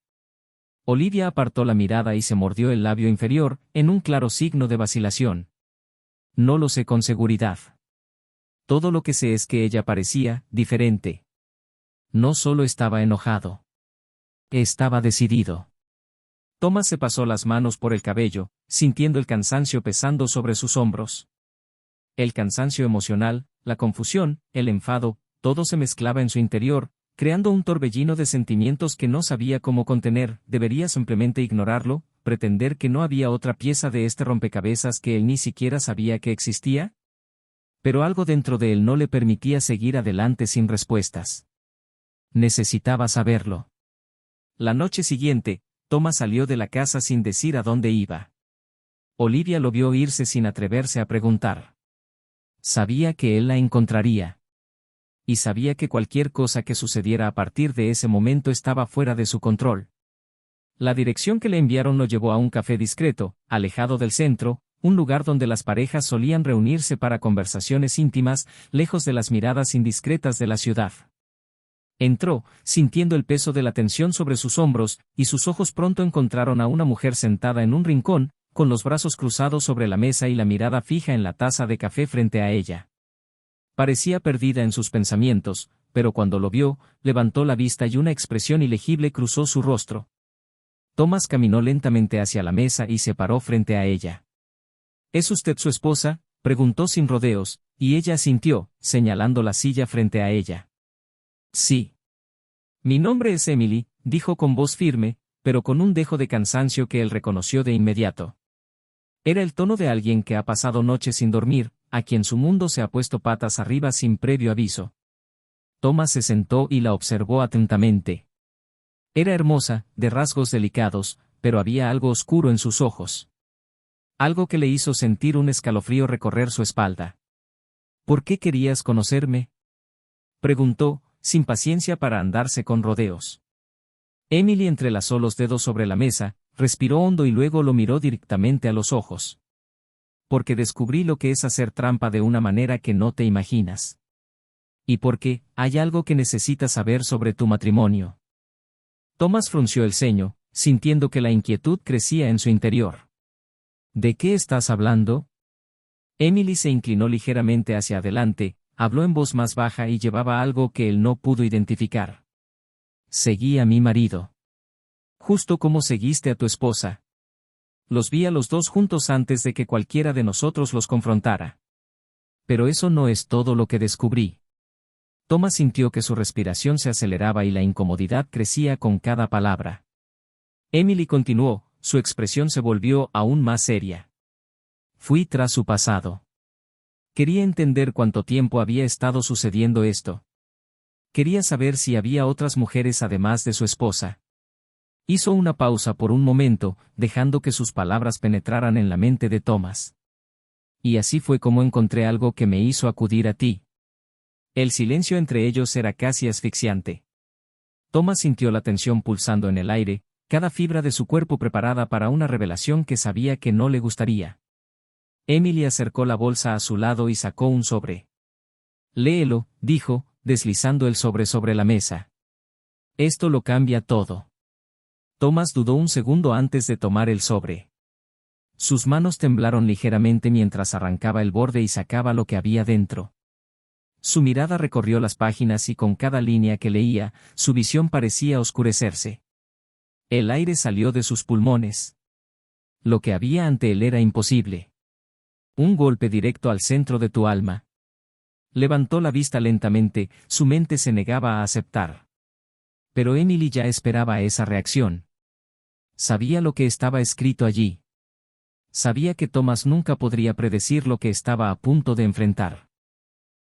Olivia apartó la mirada y se mordió el labio inferior, en un claro signo de vacilación. No lo sé con seguridad. Todo lo que sé es que ella parecía diferente. No solo estaba enojado. Estaba decidido. Thomas se pasó las manos por el cabello, sintiendo el cansancio pesando sobre sus hombros. El cansancio emocional, la confusión, el enfado, todo se mezclaba en su interior, creando un torbellino de sentimientos que no sabía cómo contener. ¿Debería simplemente ignorarlo, pretender que no había otra pieza de este rompecabezas que él ni siquiera sabía que existía? Pero algo dentro de él no le permitía seguir adelante sin respuestas. Necesitaba saberlo. La noche siguiente, Thomas salió de la casa sin decir a dónde iba. Olivia lo vio irse sin atreverse a preguntar. Sabía que él la encontraría. Y sabía que cualquier cosa que sucediera a partir de ese momento estaba fuera de su control. La dirección que le enviaron lo llevó a un café discreto, alejado del centro, un lugar donde las parejas solían reunirse para conversaciones íntimas, lejos de las miradas indiscretas de la ciudad. Entró, sintiendo el peso de la tensión sobre sus hombros, y sus ojos pronto encontraron a una mujer sentada en un rincón, con los brazos cruzados sobre la mesa y la mirada fija en la taza de café frente a ella. Parecía perdida en sus pensamientos, pero cuando lo vio, levantó la vista y una expresión ilegible cruzó su rostro. Thomas caminó lentamente hacia la mesa y se paró frente a ella. ¿Es usted su esposa?, preguntó sin rodeos, y ella asintió, señalando la silla frente a ella. Sí. Mi nombre es Emily, dijo con voz firme, pero con un dejo de cansancio que él reconoció de inmediato. Era el tono de alguien que ha pasado noches sin dormir, a quien su mundo se ha puesto patas arriba sin previo aviso. Thomas se sentó y la observó atentamente. Era hermosa, de rasgos delicados, pero había algo oscuro en sus ojos. Algo que le hizo sentir un escalofrío recorrer su espalda. ¿Por qué querías conocerme?, preguntó, sin paciencia para andarse con rodeos. Emily entrelazó los dedos sobre la mesa, respiró hondo y luego lo miró directamente a los ojos. Porque descubrí lo que es hacer trampa de una manera que no te imaginas. Y porque hay algo que necesitas saber sobre tu matrimonio. Thomas frunció el ceño, sintiendo que la inquietud crecía en su interior. ¿De qué estás hablando? Emily se inclinó ligeramente hacia adelante, habló en voz más baja y llevaba algo que él no pudo identificar. Seguí a mi marido. Justo como seguiste a tu esposa. Los vi a los dos juntos antes de que cualquiera de nosotros los confrontara. Pero eso no es todo lo que descubrí. Thomas sintió que su respiración se aceleraba y la incomodidad crecía con cada palabra. Emily continuó, su expresión se volvió aún más seria. Fui tras su pasado. Quería entender cuánto tiempo había estado sucediendo esto. Quería saber si había otras mujeres además de su esposa. Hizo una pausa por un momento, dejando que sus palabras penetraran en la mente de Thomas. Y así fue como encontré algo que me hizo acudir a ti. El silencio entre ellos era casi asfixiante. Thomas sintió la tensión pulsando en el aire, cada fibra de su cuerpo preparada para una revelación que sabía que no le gustaría. Emily acercó la bolsa a su lado y sacó un sobre. Léelo, dijo, deslizando el sobre la mesa. Esto lo cambia todo. Thomas dudó un segundo antes de tomar el sobre. Sus manos temblaron ligeramente mientras arrancaba el borde y sacaba lo que había dentro. Su mirada recorrió las páginas y con cada línea que leía, su visión parecía oscurecerse. El aire salió de sus pulmones. Lo que había ante él era imposible. Un golpe directo al centro de tu alma. Levantó la vista lentamente, su mente se negaba a aceptar. Pero Emily ya esperaba esa reacción. Sabía lo que estaba escrito allí. Sabía que Thomas nunca podría predecir lo que estaba a punto de enfrentar.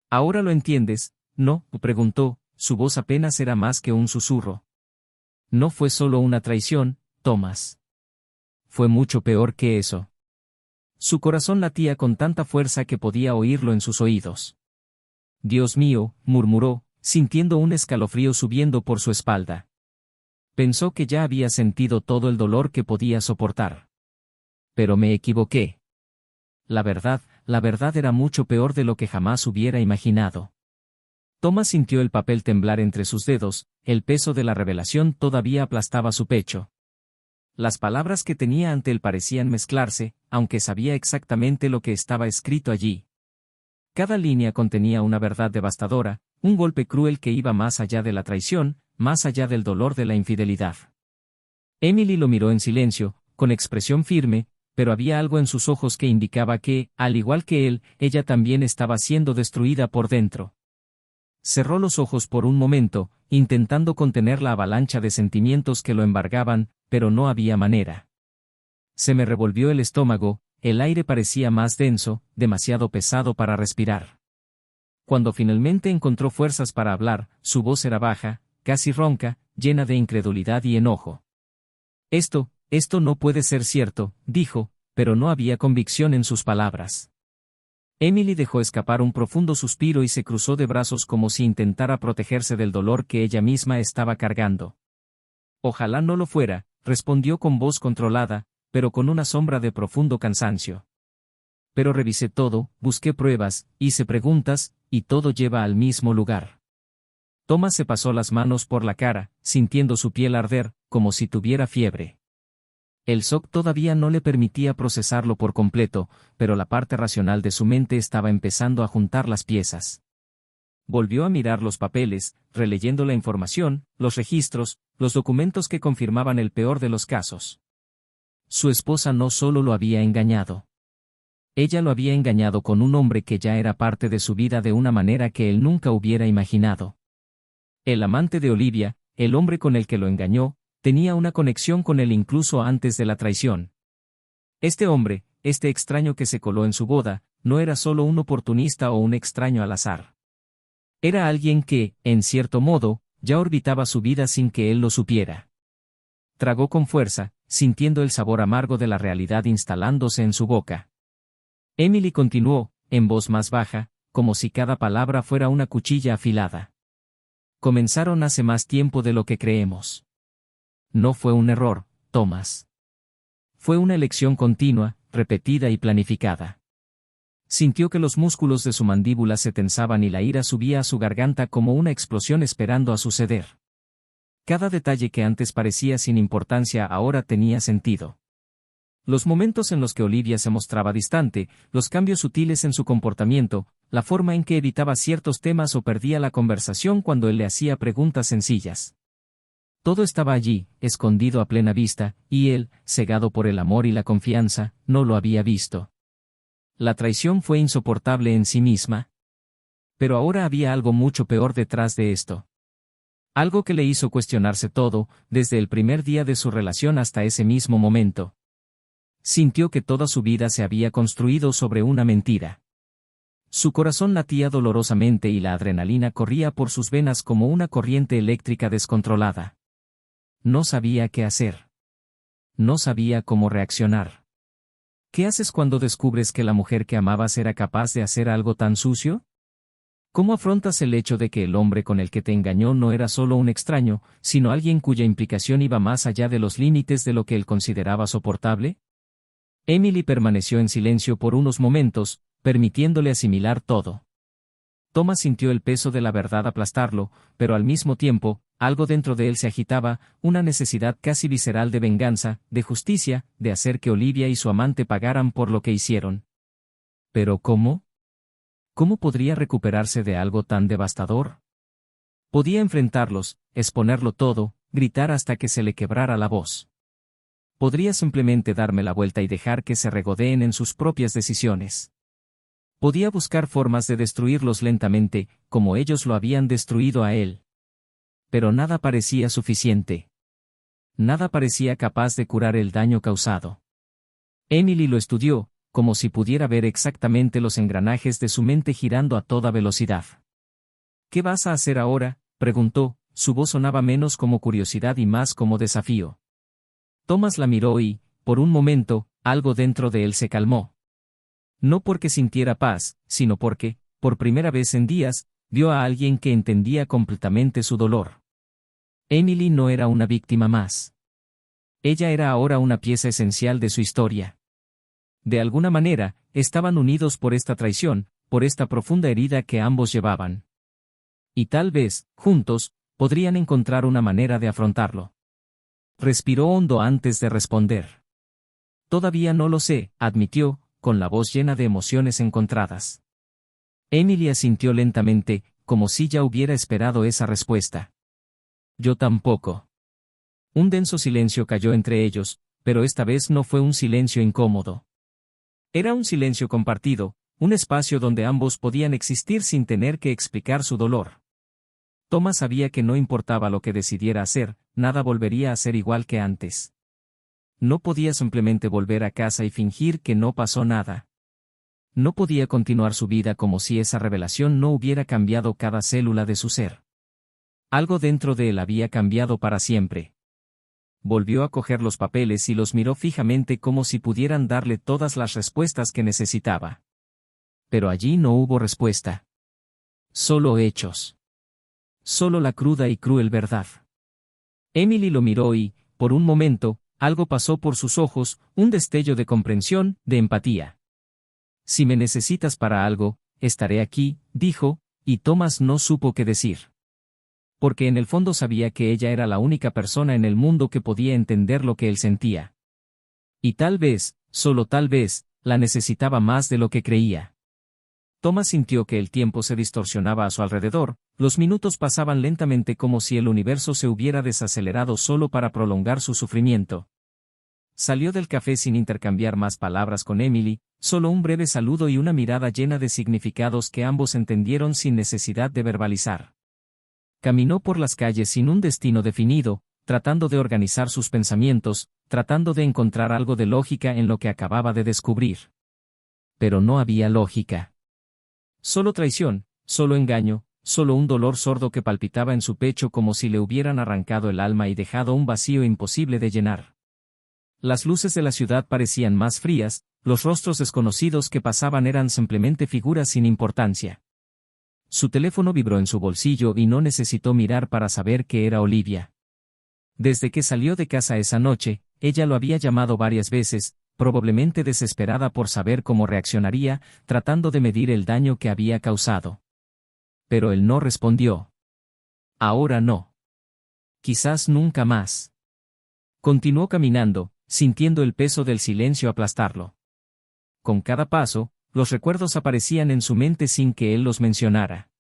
¿Ahora lo entiendes? ¿No?, preguntó, su voz apenas era más que un susurro. No fue solo una traición, Thomas. Fue mucho peor que eso. Su corazón latía con tanta fuerza que podía oírlo en sus oídos. Dios mío, murmuró, sintiendo un escalofrío subiendo por su espalda. Pensó que ya había sentido todo el dolor que podía soportar. Pero me equivoqué. La verdad era mucho peor de lo que jamás hubiera imaginado. Thomas sintió el papel temblar entre sus dedos, el peso de la revelación todavía aplastaba su pecho. Las palabras que tenía ante él parecían mezclarse, aunque sabía exactamente lo que estaba escrito allí. Cada línea contenía una verdad devastadora, un golpe cruel que iba más allá de la traición, más allá del dolor de la infidelidad. Emily lo miró en silencio, con expresión firme, pero había algo en sus ojos que indicaba que, al igual que él, ella también estaba siendo destruida por dentro. Cerró los ojos por un momento, intentando contener la avalancha de sentimientos que lo embargaban, pero no había manera. Se me revolvió el estómago, el aire parecía más denso, demasiado pesado para respirar. Cuando finalmente encontró fuerzas para hablar, su voz era baja, casi ronca, llena de incredulidad y enojo. Esto no puede ser cierto, dijo, pero no había convicción en sus palabras. Emily dejó escapar un profundo suspiro y se cruzó de brazos como si intentara protegerse del dolor que ella misma estaba cargando. Ojalá no lo fuera, respondió con voz controlada, pero con una sombra de profundo cansancio. Pero revisé todo, busqué pruebas, hice preguntas, y todo lleva al mismo lugar. Thomas se pasó las manos por la cara, sintiendo su piel arder, como si tuviera fiebre. El shock todavía no le permitía procesarlo por completo, pero la parte racional de su mente estaba empezando a juntar las piezas. Volvió a mirar los papeles, releyendo la información, los registros, los documentos que confirmaban el peor de los casos. Su esposa no solo lo había engañado. Ella lo había engañado con un hombre que ya era parte de su vida de una manera que él nunca hubiera imaginado. El amante de Olivia, el hombre con el que lo engañó, tenía una conexión con él incluso antes de la traición. Este hombre, este extraño que se coló en su boda, no era solo un oportunista o un extraño al azar. Era alguien que, en cierto modo, ya orbitaba su vida sin que él lo supiera. Tragó con fuerza, sintiendo el sabor amargo de la realidad instalándose en su boca. Emily continuó, en voz más baja, como si cada palabra fuera una cuchilla afilada. Comenzaron hace más tiempo de lo que creemos. No fue un error, Thomas. Fue una elección continua, repetida y planificada. Sintió que los músculos de su mandíbula se tensaban y la ira subía a su garganta como una explosión esperando a suceder. Cada detalle que antes parecía sin importancia ahora tenía sentido. Los momentos en los que Olivia se mostraba distante, los cambios sutiles en su comportamiento, la forma en que evitaba ciertos temas o perdía la conversación cuando él le hacía preguntas sencillas. Todo estaba allí, escondido a plena vista, y él, cegado por el amor y la confianza, no lo había visto. La traición fue insoportable en sí misma. Pero ahora había algo mucho peor detrás de esto. Algo que le hizo cuestionarse todo, desde el primer día de su relación hasta ese mismo momento. Sintió que toda su vida se había construido sobre una mentira. Su corazón latía dolorosamente y la adrenalina corría por sus venas como una corriente eléctrica descontrolada. No sabía qué hacer. No sabía cómo reaccionar. ¿Qué haces cuando descubres que la mujer que amabas era capaz de hacer algo tan sucio? ¿Cómo afrontas el hecho de que el hombre con el que te engañó no era solo un extraño, sino alguien cuya implicación iba más allá de los límites de lo que él consideraba soportable? Emily permaneció en silencio por unos momentos, permitiéndole asimilar todo. Thomas sintió el peso de la verdad aplastarlo, pero al mismo tiempo, algo dentro de él se agitaba, una necesidad casi visceral de venganza, de justicia, de hacer que Olivia y su amante pagaran por lo que hicieron. ¿Pero cómo? ¿Cómo podría recuperarse de algo tan devastador? Podía enfrentarlos, exponerlo todo, gritar hasta que se le quebrara la voz. Podría simplemente darme la vuelta y dejar que se regodeen en sus propias decisiones. Podía buscar formas de destruirlos lentamente, como ellos lo habían destruido a él. Pero nada parecía suficiente. Nada parecía capaz de curar el daño causado. Emily lo estudió, como si pudiera ver exactamente los engranajes de su mente girando a toda velocidad. ¿Qué vas a hacer ahora?, preguntó, su voz sonaba menos como curiosidad y más como desafío. Thomas la miró y, por un momento, algo dentro de él se calmó. No porque sintiera paz, sino porque, por primera vez en días, vio a alguien que entendía completamente su dolor. Emily no era una víctima más. Ella era ahora una pieza esencial de su historia. De alguna manera, estaban unidos por esta traición, por esta profunda herida que ambos llevaban. Y tal vez, juntos, podrían encontrar una manera de afrontarlo. Respiró hondo antes de responder. Todavía no lo sé, admitió, con la voz llena de emociones encontradas. Emily asintió lentamente, como si ya hubiera esperado esa respuesta. Yo tampoco. Un denso silencio cayó entre ellos, pero esta vez no fue un silencio incómodo. Era un silencio compartido, un espacio donde ambos podían existir sin tener que explicar su dolor. Thomas sabía que no importaba lo que decidiera hacer, nada volvería a ser igual que antes. No podía simplemente volver a casa y fingir que no pasó nada. No podía continuar su vida como si esa revelación no hubiera cambiado cada célula de su ser. Algo dentro de él había cambiado para siempre. Volvió a coger los papeles y los miró fijamente como si pudieran darle todas las respuestas que necesitaba. Pero allí no hubo respuesta. Solo hechos. Solo la cruda y cruel verdad. Emily lo miró y, por un momento, algo pasó por sus ojos, un destello de comprensión, de empatía. Si me necesitas para algo, estaré aquí, dijo, y Thomas no supo qué decir. Porque en el fondo sabía que ella era la única persona en el mundo que podía entender lo que él sentía. Y tal vez, solo tal vez, la necesitaba más de lo que creía. Thomas sintió que el tiempo se distorsionaba a su alrededor, los minutos pasaban lentamente como si el universo se hubiera desacelerado solo para prolongar su sufrimiento. Salió del café sin intercambiar más palabras con Emily, solo un breve saludo y una mirada llena de significados que ambos entendieron sin necesidad de verbalizar. Caminó por las calles sin un destino definido, tratando de organizar sus pensamientos, tratando de encontrar algo de lógica en lo que acababa de descubrir. Pero no había lógica. Solo traición, solo engaño, solo un dolor sordo que palpitaba en su pecho como si le hubieran arrancado el alma y dejado un vacío imposible de llenar. Las luces de la ciudad parecían más frías, los rostros desconocidos que pasaban eran simplemente figuras sin importancia. Su teléfono vibró en su bolsillo y no necesitó mirar para saber que era Olivia. Desde que salió de casa esa noche, ella lo había llamado varias veces, probablemente desesperada por saber cómo reaccionaría, tratando de medir el daño que había causado. Pero él no respondió. Ahora no. Quizás nunca más. Continuó caminando, sintiendo el peso del silencio aplastarlo. Con cada paso, los recuerdos aparecían en su mente sin que él los mencionara.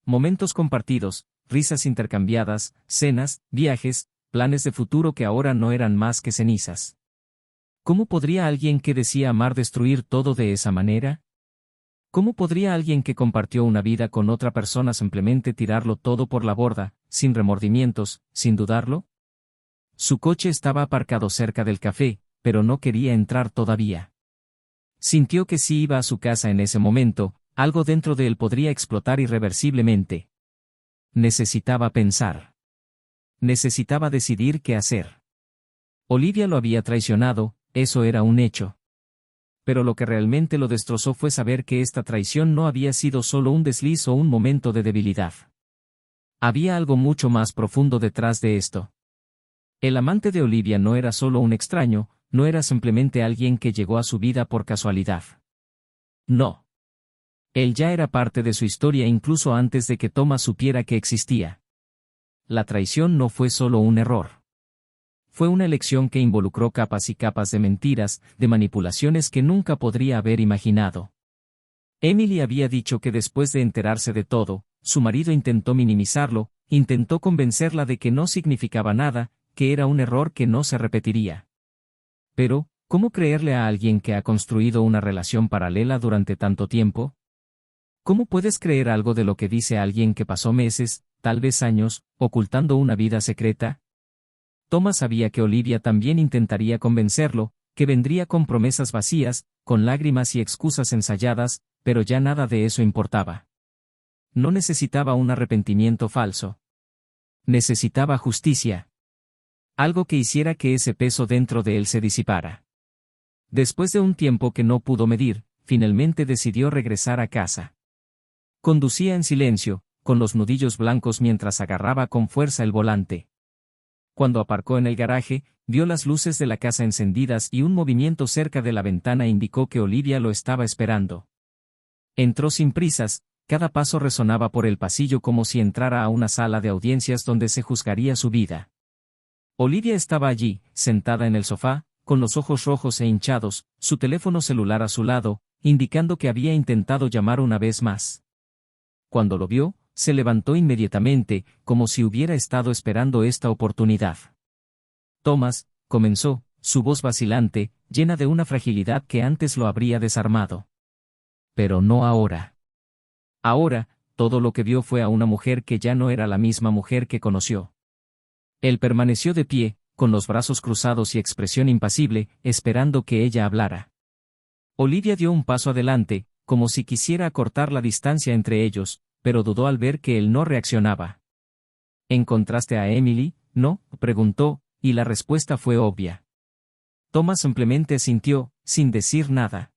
Momentos compartidos, risas intercambiadas, cenas, viajes, planes de futuro que ahora no eran más que cenizas. ¿Cómo podría alguien que decía amar destruir todo de esa manera? ¿Cómo podría alguien que compartió una vida con otra persona simplemente tirarlo todo por la borda, sin remordimientos, sin dudarlo? Su coche estaba aparcado cerca del café, pero no quería entrar todavía. Sintió que si iba a su casa en ese momento, algo dentro de él podría explotar irreversiblemente. Necesitaba pensar. Necesitaba decidir qué hacer. Olivia lo había traicionado, eso era un hecho. Pero lo que realmente lo destrozó fue saber que esta traición no había sido solo un desliz o un momento de debilidad. Había algo mucho más profundo detrás de esto. El amante de Olivia no era solo un extraño, no era simplemente alguien que llegó a su vida por casualidad. No. Él ya era parte de su historia incluso antes de que Thomas supiera que existía. La traición no fue solo un error. Fue una elección que involucró capas y capas de mentiras, de manipulaciones que nunca podría haber imaginado. Emily había dicho que después de enterarse de todo, su marido intentó minimizarlo, intentó convencerla de que no significaba nada, que era un error que no se repetiría. Pero, ¿Cómo creerle a alguien que ha construido una relación paralela durante tanto tiempo? ¿Cómo puedes creer algo de lo que dice alguien que pasó meses, tal vez años, ocultando una vida secreta? Thomas sabía que Olivia también intentaría convencerlo, que vendría con promesas vacías, con lágrimas y excusas ensayadas, pero ya nada de eso importaba. No necesitaba un arrepentimiento falso. Necesitaba justicia. Algo que hiciera que ese peso dentro de él se disipara. Después de un tiempo que no pudo medir, finalmente decidió regresar a casa. Conducía en silencio, con los nudillos blancos mientras agarraba con fuerza el volante. Cuando aparcó en el garaje, vio las luces de la casa encendidas y un movimiento cerca de la ventana indicó que Olivia lo estaba esperando. Entró sin prisas, cada paso resonaba por el pasillo como si entrara a una sala de audiencias donde se juzgaría su vida. Olivia estaba allí, sentada en el sofá, con los ojos rojos e hinchados, su teléfono celular a su lado, indicando que había intentado llamar una vez más. Cuando lo vio, se levantó inmediatamente, como si hubiera estado esperando esta oportunidad. Thomas, comenzó, su voz vacilante, llena de una fragilidad que antes lo habría desarmado. Pero no ahora. Ahora, todo lo que vio fue a una mujer que ya no era la misma mujer que conoció. Él permaneció de pie, con los brazos cruzados y expresión impasible, esperando que ella hablara. Olivia dio un paso adelante, como si quisiera acortar la distancia entre ellos, pero dudó al ver que él no reaccionaba. ¿Encontraste a Emily? ¿No?, preguntó, y la respuesta fue obvia. Thomas simplemente asintió, sin decir nada.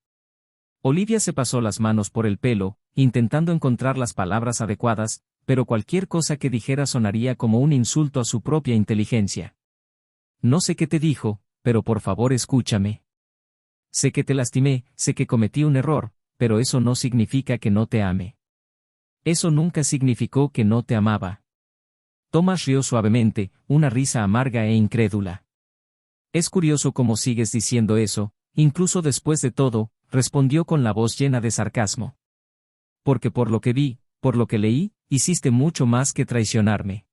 Olivia se pasó las manos por el pelo, intentando encontrar las palabras adecuadas, pero cualquier cosa que dijera sonaría como un insulto a su propia inteligencia. No sé qué te dijo, pero por favor escúchame. Sé que te lastimé, sé que cometí un error, pero eso no significa que no te ame. Eso nunca significó que no te amaba. Thomas rió suavemente, una risa amarga e incrédula. Es curioso cómo sigues diciendo eso, incluso después de todo, respondió con la voz llena de sarcasmo. Porque por lo que vi, por lo que leí, hiciste mucho más que traicionarme.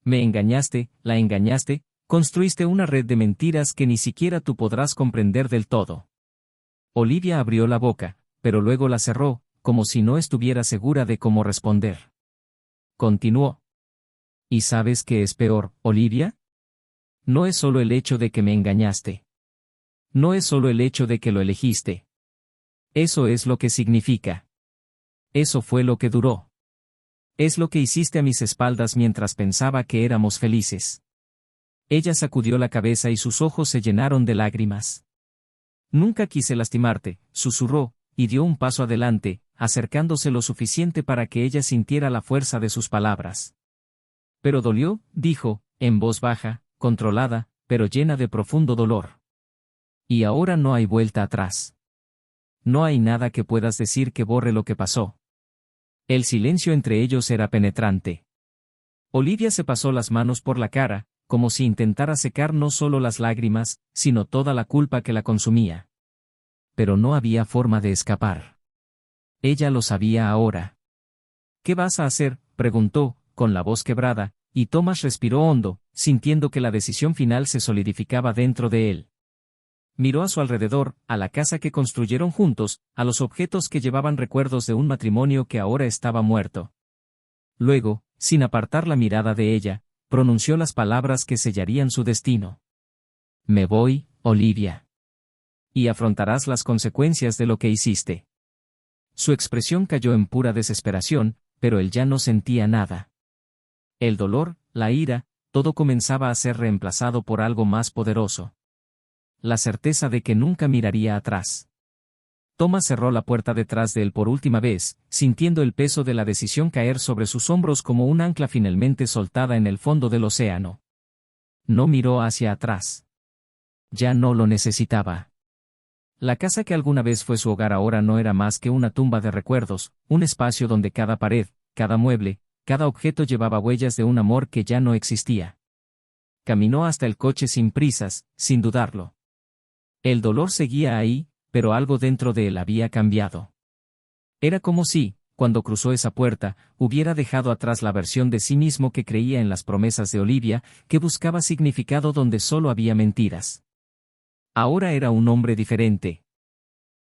Me engañaste, la engañaste, construiste una red de mentiras que ni siquiera tú podrás comprender del todo. Olivia abrió la boca, pero luego la cerró, como si no estuviera segura de cómo responder. Continuó. ¿Y sabes qué es peor, Olivia? No es solo el hecho de que me engañaste. No es solo el hecho de que lo elegiste. Eso es lo que significa. Eso fue lo que duró. Es lo que hiciste a mis espaldas mientras pensaba que éramos felices. Ella sacudió la cabeza y sus ojos se llenaron de lágrimas. Nunca quise lastimarte, susurró, y dio un paso adelante, acercándose lo suficiente para que ella sintiera la fuerza de sus palabras. Pero dolió, dijo, en voz baja, controlada, pero llena de profundo dolor. Y ahora no hay vuelta atrás. No hay nada que puedas decir que borre lo que pasó. El silencio entre ellos era penetrante. Olivia se pasó las manos por la cara, como si intentara secar no solo las lágrimas, sino toda la culpa que la consumía. Pero no había forma de escapar. Ella lo sabía ahora. ¿Qué vas a hacer?, preguntó, con la voz quebrada, y Thomas respiró hondo, sintiendo que la decisión final se solidificaba dentro de él. Miró a su alrededor, a la casa que construyeron juntos, a los objetos que llevaban recuerdos de un matrimonio que ahora estaba muerto. Luego, sin apartar la mirada de ella, pronunció las palabras que sellarían su destino. Me voy, Olivia. Y afrontarás las consecuencias de lo que hiciste. Su expresión cayó en pura desesperación, pero él ya no sentía nada. El dolor, la ira, todo comenzaba a ser reemplazado por algo más poderoso. La certeza de que nunca miraría atrás. Thomas cerró la puerta detrás de él por última vez, sintiendo el peso de la decisión caer sobre sus hombros como un ancla finalmente soltada en el fondo del océano. No miró hacia atrás. Ya no lo necesitaba. La casa que alguna vez fue su hogar ahora no era más que una tumba de recuerdos, un espacio donde cada pared, cada mueble, cada objeto llevaba huellas de un amor que ya no existía. Caminó hasta el coche sin prisas, sin dudarlo. El dolor seguía ahí, pero algo dentro de él había cambiado. Era como si, cuando cruzó esa puerta, hubiera dejado atrás la versión de sí mismo que creía en las promesas de Olivia, que buscaba significado donde solo había mentiras. Ahora era un hombre diferente.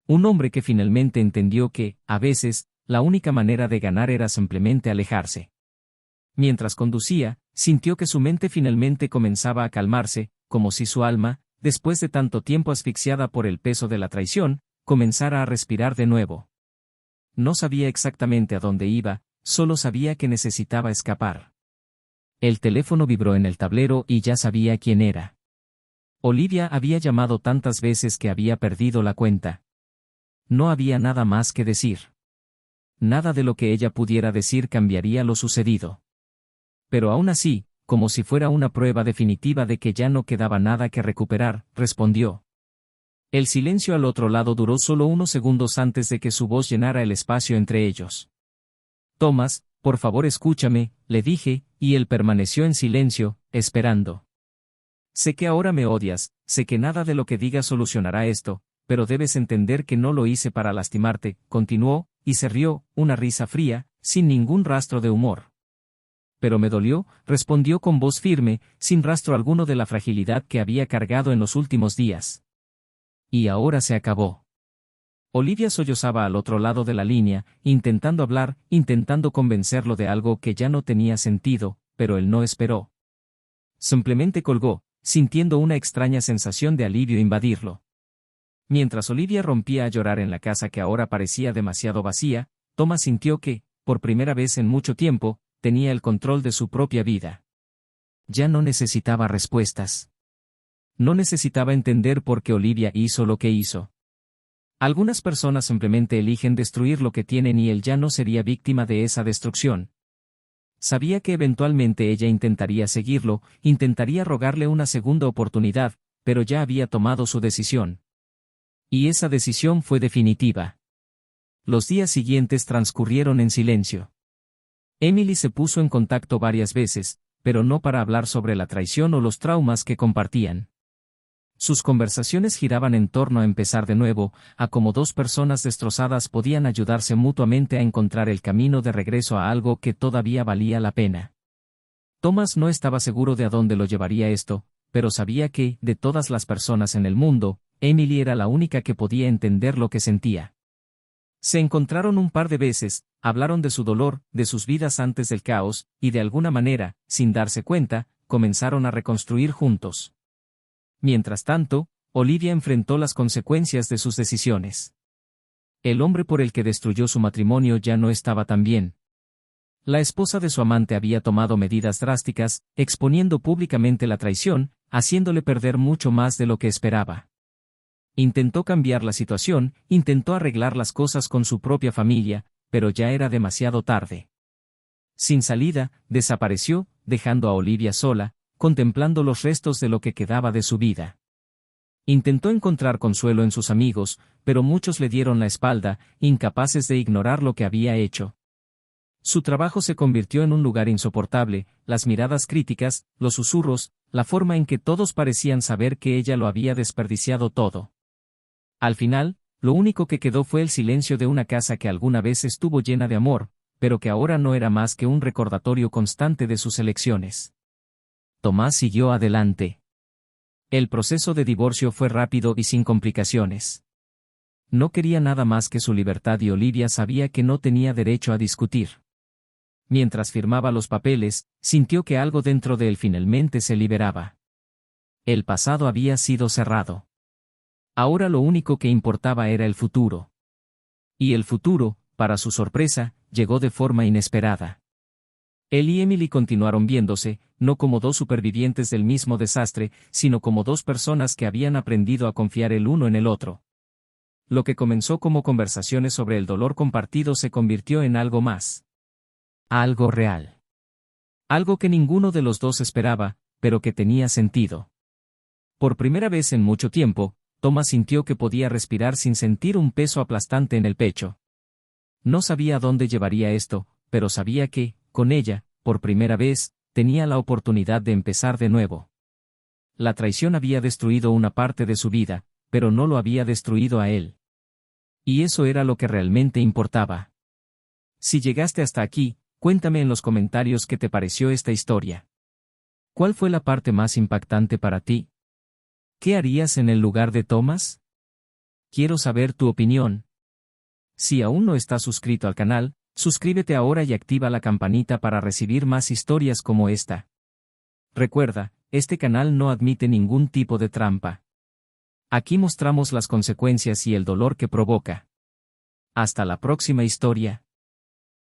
Un hombre que finalmente entendió que, a veces, la única manera de ganar era simplemente alejarse. Mientras conducía, sintió que su mente finalmente comenzaba a calmarse, como si su alma, después de tanto tiempo asfixiada por el peso de la traición, comenzara a respirar de nuevo. No sabía exactamente a dónde iba, solo sabía que necesitaba escapar. El teléfono vibró en el tablero y ya sabía quién era. Olivia había llamado tantas veces que había perdido la cuenta. No había nada más que decir. Nada de lo que ella pudiera decir cambiaría lo sucedido. Pero aún así, como si fuera una prueba definitiva de que ya no quedaba nada que recuperar, respondió. El silencio al otro lado duró solo unos segundos antes de que su voz llenara el espacio entre ellos. Thomas, por favor escúchame, le dije, y él permaneció en silencio, esperando. Sé que ahora me odias, sé que nada de lo que digas solucionará esto, pero debes entender que no lo hice para lastimarte, continuó, y se rió, una risa fría, sin ningún rastro de humor. Pero me dolió, respondió con voz firme, sin rastro alguno de la fragilidad que había cargado en los últimos días. Y ahora se acabó. Olivia sollozaba al otro lado de la línea, intentando hablar, intentando convencerlo de algo que ya no tenía sentido, pero él no esperó. Simplemente colgó, sintiendo una extraña sensación de alivio invadirlo. Mientras Olivia rompía a llorar en la casa que ahora parecía demasiado vacía, Thomas sintió que, por primera vez en mucho tiempo, tenía el control de su propia vida. Ya no necesitaba respuestas. No necesitaba entender por qué Olivia hizo lo que hizo. Algunas personas simplemente eligen destruir lo que tienen y él ya no sería víctima de esa destrucción. Sabía que eventualmente ella intentaría seguirlo, intentaría rogarle una segunda oportunidad, pero ya había tomado su decisión. Y esa decisión fue definitiva. Los días siguientes transcurrieron en silencio. Emily se puso en contacto varias veces, pero no para hablar sobre la traición o los traumas que compartían. Sus conversaciones giraban en torno a empezar de nuevo, a cómo dos personas destrozadas podían ayudarse mutuamente a encontrar el camino de regreso a algo que todavía valía la pena. Thomas no estaba seguro de a dónde lo llevaría esto, pero sabía que, de todas las personas en el mundo, Emily era la única que podía entender lo que sentía. Se encontraron un par de veces, hablaron de su dolor, de sus vidas antes del caos, y de alguna manera, sin darse cuenta, comenzaron a reconstruir juntos. Mientras tanto, Olivia enfrentó las consecuencias de sus decisiones. El hombre por el que destruyó su matrimonio ya no estaba tan bien. La esposa de su amante había tomado medidas drásticas, exponiendo públicamente la traición, haciéndole perder mucho más de lo que esperaba. Intentó cambiar la situación, intentó arreglar las cosas con su propia familia, pero ya era demasiado tarde. Sin salida, desapareció, dejando a Olivia sola, contemplando los restos de lo que quedaba de su vida. Intentó encontrar consuelo en sus amigos, pero muchos le dieron la espalda, incapaces de ignorar lo que había hecho. Su trabajo se convirtió en un lugar insoportable, las miradas críticas, los susurros, la forma en que todos parecían saber que ella lo había desperdiciado todo. Al final, lo único que quedó fue el silencio de una casa que alguna vez estuvo llena de amor, pero que ahora no era más que un recordatorio constante de sus elecciones. Tomás siguió adelante. El proceso de divorcio fue rápido y sin complicaciones. No quería nada más que su libertad y Olivia sabía que no tenía derecho a discutir. Mientras firmaba los papeles, sintió que algo dentro de él finalmente se liberaba. El pasado había sido cerrado. Ahora lo único que importaba era el futuro. Y el futuro, para su sorpresa, llegó de forma inesperada. Él y Emily continuaron viéndose, no como dos supervivientes del mismo desastre, sino como dos personas que habían aprendido a confiar el uno en el otro. Lo que comenzó como conversaciones sobre el dolor compartido se convirtió en algo más. Algo real. Algo que ninguno de los dos esperaba, pero que tenía sentido. Por primera vez en mucho tiempo, Thomas sintió que podía respirar sin sentir un peso aplastante en el pecho. No sabía a dónde llevaría esto, pero sabía que, con ella, por primera vez, tenía la oportunidad de empezar de nuevo. La traición había destruido una parte de su vida, pero no lo había destruido a él. Y eso era lo que realmente importaba. Si llegaste hasta aquí, cuéntame en los comentarios qué te pareció esta historia. ¿Cuál fue la parte más impactante para ti? ¿Qué harías en el lugar de Thomas? Quiero saber tu opinión. Si aún no estás suscrito al canal, suscríbete ahora y activa la campanita para recibir más historias como esta. Recuerda, este canal no admite ningún tipo de trampa. Aquí mostramos las consecuencias y el dolor que provoca. Hasta la próxima historia.